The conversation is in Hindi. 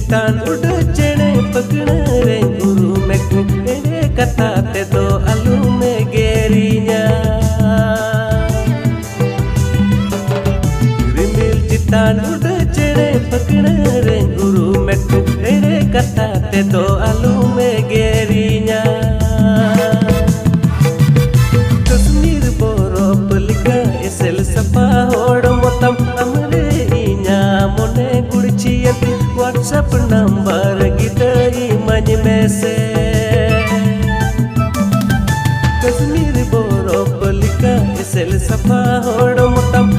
चितान उड़ चेणे पकड़ रे गुरु में कुएरे कथा ते दो आलू में गेरिया रिमिल चितान उड़ चेणे पकड़ रे गुरु में कुएरे कथा ते दो आलू में गेरिया कश्मीर बोरोप लिखा इसल सपा होड़ मोतम अमरे इन्या मोने गुड़चियती व्हाट्सएप नंबर गिदई मन में से कश्मीर बोरोप लिखा इसल सपा होड़ मोतम